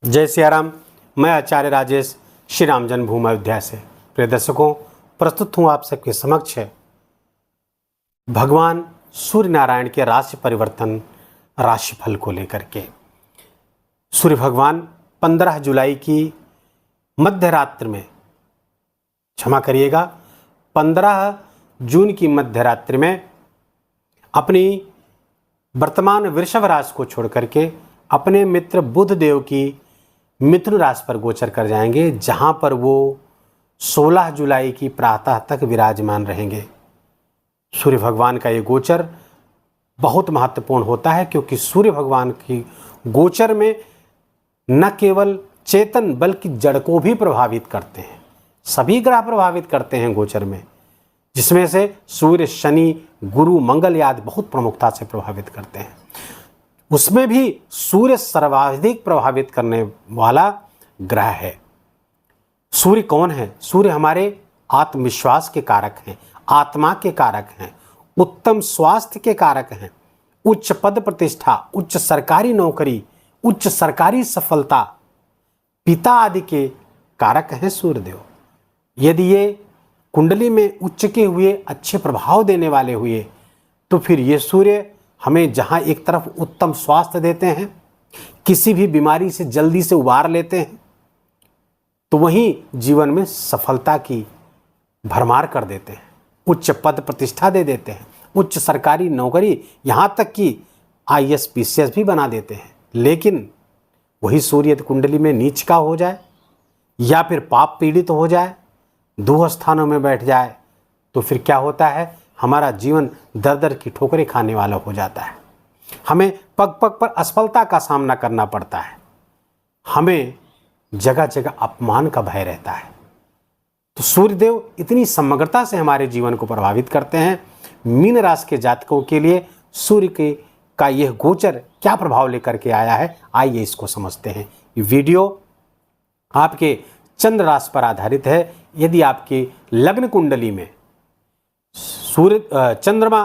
जय सिया राम। मैं आचार्य राजेश श्री राम जन्मभूमि अयोध्या से प्रिय दर्शकों प्रस्तुत हूँ आप सबके समक्ष भगवान सूर्य नारायण के राशि परिवर्तन राशिफल को लेकर के। सूर्य भगवान 15 जुलाई की मध्य रात्रि में, क्षमा करिएगा 15 जून की मध्य रात्रि में अपनी वर्तमान वृषभ राशि को छोड़ करके अपने मित्र बुध देव की मिथुन राशि पर गोचर कर जाएंगे, जहां पर वो 16 जुलाई की प्रातः तक विराजमान रहेंगे। सूर्य भगवान का ये गोचर बहुत महत्वपूर्ण होता है, क्योंकि सूर्य भगवान की गोचर में न केवल चेतन बल्कि जड़ को भी प्रभावित करते हैं। सभी ग्रह प्रभावित करते हैं गोचर में, जिसमें से सूर्य, शनि, गुरु, मंगल आदि बहुत प्रमुखता से प्रभावित करते हैं। उसमें भी सूर्य सर्वाधिक प्रभावित करने वाला ग्रह है। सूर्य कौन है? सूर्य हमारे आत्मविश्वास के कारक हैं, आत्मा के कारक हैं, उत्तम स्वास्थ्य के कारक हैं, उच्च पद प्रतिष्ठा, उच्च सरकारी नौकरी, उच्च सरकारी सफलता, पिता आदि के कारक हैं सूर्यदेव। यदि ये कुंडली में उच्च के हुए, अच्छे प्रभाव देने वाले हुए, तो फिर ये सूर्य हमें जहाँ एक तरफ उत्तम स्वास्थ्य देते हैं, किसी भी बीमारी से जल्दी से उबार लेते हैं, तो वहीं जीवन में सफलता की भरमार कर देते हैं, उच्च पद प्रतिष्ठा दे देते हैं, उच्च सरकारी नौकरी, यहाँ तक कि IAS PCS भी बना देते हैं। लेकिन वही सूर्य यदि कुंडली में नीच का हो जाए या फिर पाप पीड़ित हो जाए, दो स्थानों में बैठ जाए, तो फिर क्या होता है? हमारा जीवन दर दर की ठोकरें खाने वाला हो जाता है। हमें पग पग पर असफलता का सामना करना पड़ता है, हमें जगह जगह अपमान का भय रहता है। तो सूर्यदेव इतनी समग्रता से हमारे जीवन को प्रभावित करते हैं। मीन राशि के जातकों के लिए सूर्य का यह गोचर क्या प्रभाव लेकर के आया है, आइए इसको समझते हैं। ये वीडियो आपके चंद्र राशि पर आधारित है। यदि आपके लग्न कुंडली में सूर्य चंद्रमा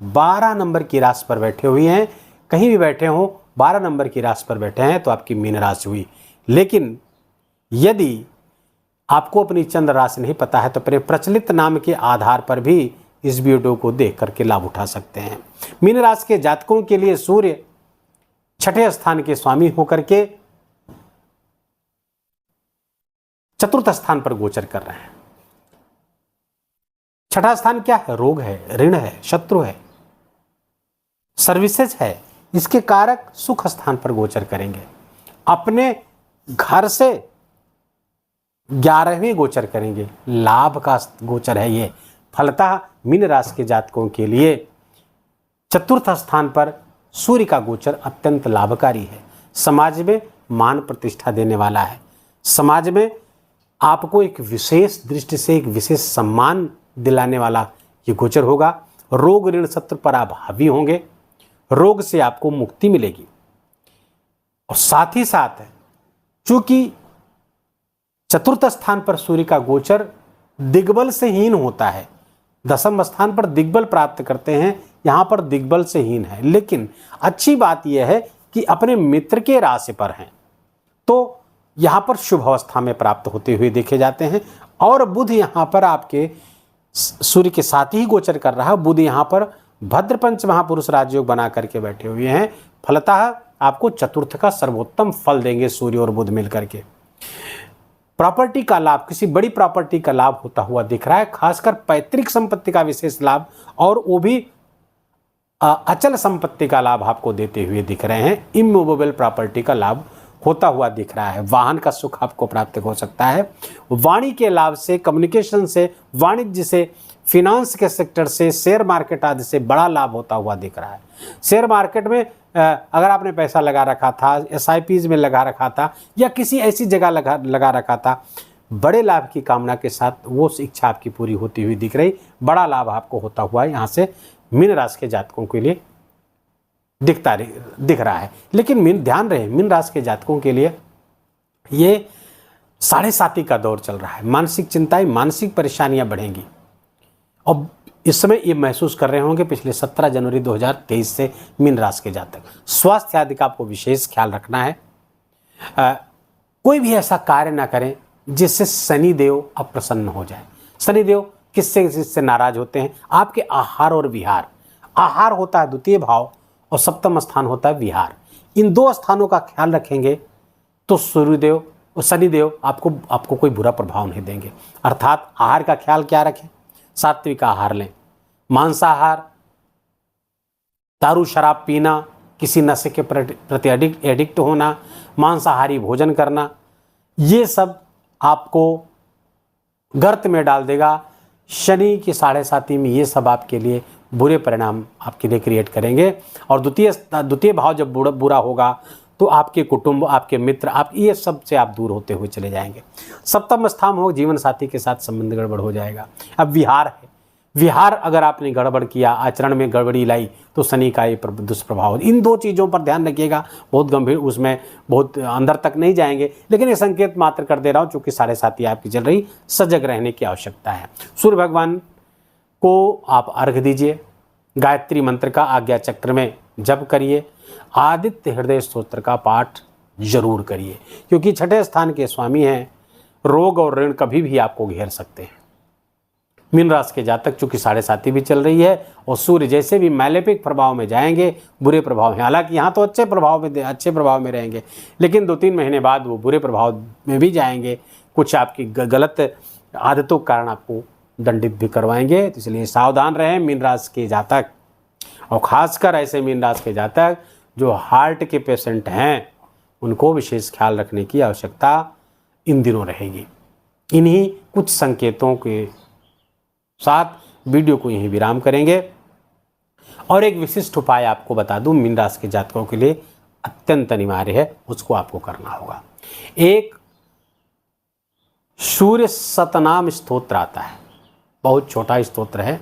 12 नंबर की राशि पर बैठे हुए हैं, कहीं भी बैठे हों 12 नंबर की राशि पर बैठे हैं, तो आपकी मीन राशि हुई। लेकिन यदि आपको अपनी चंद्र राशि नहीं पता है, तो अपने प्रचलित नाम के आधार पर भी इस वीडियो को देख करके लाभ उठा सकते हैं। मीन राशि के जातकों के लिए सूर्य 6ठे स्थान के स्वामी होकर के चतुर्थ स्थान पर गोचर कर रहे हैं। 6ठा स्थान क्या है? रोग है, ऋण है, शत्रु है, सर्विसेज है। इसके कारक सुख स्थान पर गोचर करेंगे। अपने घर से 11वें गोचर करेंगे, लाभ का गोचर है ये। फलतः मीन राशि के जातकों के लिए चतुर्थ स्थान पर सूर्य का गोचर अत्यंत लाभकारी है। समाज में मान प्रतिष्ठा देने वाला है। समाज में आपको एक विशेष दृष्टि से एक विशेष सम्मान दिलाने वाला ये गोचर होगा। रोग, ऋण, शत्रु पर आप हावी होंगे, रोग से आपको मुक्ति मिलेगी। और साथ ही साथ चूंकि चतुर्थ स्थान पर सूर्य का गोचर दिग्बल से हीन होता है, दसम स्थान पर दिग्बल प्राप्त करते हैं, यहां पर दिग्बल से हीन है। लेकिन अच्छी बात यह है कि अपने मित्र के राशि पर हैं, तो यहां पर शुभ अवस्था में प्राप्त होते हुए देखे जाते हैं। और बुध यहां पर आपके सूर्य के साथ ही गोचर कर रहा है। बुध यहां पर भद्र पंच महापुरुष राजयोग बना करके बैठे हुए हैं। फलतः आपको चतुर्थ का सर्वोत्तम फल देंगे सूर्य और बुध मिलकर के। प्रॉपर्टी का लाभ, किसी बड़ी प्रॉपर्टी का लाभ होता हुआ दिख रहा है, खासकर पैतृक संपत्ति का विशेष लाभ, और वो भी अचल संपत्ति का लाभ आपको देते हुए दिख रहे हैं। इमूवेबल प्रॉपर्टी का लाभ होता हुआ दिख रहा है। वाहन का सुख आपको प्राप्त हो सकता है। वाणी के लाभ से, कम्युनिकेशन से, वाणिज्य से, फिनांस के सेक्टर से, शेयर मार्केट आदि से बड़ा लाभ होता हुआ दिख रहा है। शेयर मार्केट में अगर आपने पैसा लगा रखा था, SIPs में लगा रखा था, या किसी ऐसी जगह लगा रखा था, बड़े लाभ की कामना के साथ वो इच्छा आपकी पूरी होती हुई दिख रही। बड़ा लाभ आपको होता हुआ यहाँ से मीन राशि के जातकों के लिए दिख रहा है। लेकिन ध्यान रहे, मीन राशि के जातकों के लिए ये 7.5 का दौर चल रहा है। मानसिक चिंताएं, मानसिक परेशानियां बढ़ेंगी। और इस समय ये महसूस कर रहे होंगे पिछले 17 जनवरी 2023 से मीन राशि के जातक। स्वास्थ्य आदि का आपको विशेष ख्याल रखना है। कोई भी ऐसा कार्य ना करें जिससे शनिदेव अप्रसन्न हो जाए। शनिदेव किससे नाराज होते हैं? आपके आहार और विहार। आहार होता है द्वितीय भाव और सप्तम स्थान होता है विहार। इन दो स्थानों का ख्याल रखेंगे तो सूर्यदेव और शनिदेव आपको कोई बुरा प्रभाव नहीं देंगे। अर्थात आहार का ख्याल क्या रखें? सात्विक आहार लें, मांसाहार, दारू शराब पीना, किसी नशे के प्रति एडिक्ट होना, मांसाहारी भोजन करना, ये सब आपको गर्त में डाल देगा। शनि की 7.5 में ये सब आपके लिए बुरे परिणाम आपके लिए क्रिएट करेंगे। और द्वितीय भाव जब बुरा होगा तो आपके कुटुंब, आपके मित्र, आप ये सब से आप दूर होते हुए चले जाएंगे। सप्तम स्थान हो, जीवन साथी के साथ संबंध गड़बड़ हो जाएगा। अब विहार है, विहार अगर आपने गड़बड़ किया, आचरण में गड़बड़ी लाई, तो शनि का ये दुष्प्रभाव। इन दो चीज़ों पर ध्यान रखिएगा, बहुत गंभीर, उसमें बहुत अंदर तक नहीं जाएंगे, लेकिन ये संकेत मात्र कर दे रहा हूँ चूँकि 7.5 आपकी चल रही, सजग रहने की आवश्यकता है। सूर्य भगवान को आप अर्घ दीजिए, गायत्री मंत्र का आज्ञा चक्र में जप करिए, आदित्य हृदय स्तोत्र का पाठ जरूर करिए, क्योंकि 6ठे स्थान के स्वामी हैं। रोग और ऋण कभी भी आपको घेर सकते हैं। मीन राशि के जातक चूंकि 7.5 भी चल रही है और सूर्य जैसे भी मैलेपिक प्रभाव में जाएंगे, बुरे प्रभाव हैं। हालांकि यहाँ तो अच्छे प्रभाव में रहेंगे, लेकिन 2-3 महीने बाद वो बुरे प्रभाव में भी जाएंगे। कुछ आपकी गलत आदतों के कारण आपको दंडित भी करवाएंगे। तो इसलिए सावधान रहें मीन राशि के जातक, और ख़ासकर ऐसे मीन राशि के जातक जो हार्ट के पेशेंट हैं, उनको विशेष ख्याल रखने की आवश्यकता इन दिनों रहेगी। इन्हीं कुछ संकेतों के साथ वीडियो को यहीं विराम करेंगे। और एक विशिष्ट उपाय आपको बता दूं, मीन राशि के जातकों के लिए अत्यंत अनिवार्य है, उसको आपको करना होगा। एक सूर्य शतनाम स्तोत्र आता है, बहुत छोटा स्तोत्र है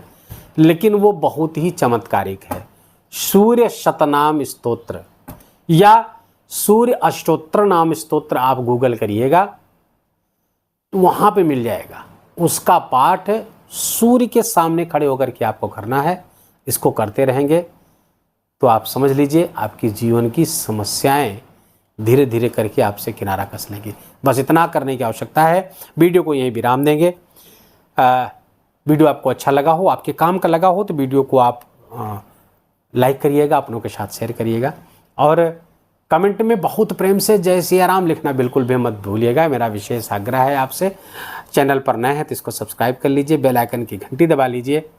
लेकिन वो बहुत ही चमत्कारिक है। सूर्य शतनाम स्तोत्र या सूर्य अष्टोत्र नाम स्तोत्र आप गूगल करिएगा तो वहाँ पे मिल जाएगा। उसका पाठ सूर्य के सामने खड़े होकर के आपको करना है। इसको करते रहेंगे तो आप समझ लीजिए आपकी जीवन की समस्याएं धीरे धीरे करके आपसे किनारा कस लेंगी। बस इतना करने की आवश्यकता है। वीडियो को यहीं विराम देंगे। वीडियो आपको अच्छा लगा हो, आपके काम का लगा हो, तो वीडियो को आप लाइक करिएगा, अपनों के साथ शेयर करिएगा, और कमेंट में बहुत प्रेम से जय सिया राम लिखना बिल्कुल भी मत भूलिएगा। मेरा विशेष आग्रह है आपसे। चैनल पर नए हैं तो इसको सब्सक्राइब कर लीजिए, बेल आइकन की घंटी दबा लीजिए।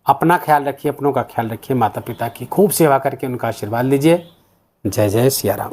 अपना ख्याल रखिए, अपनों का ख्याल रखिए, माता पिता की खूब सेवा करके उनका आशीर्वाद लीजिए। जय जय सिया राम।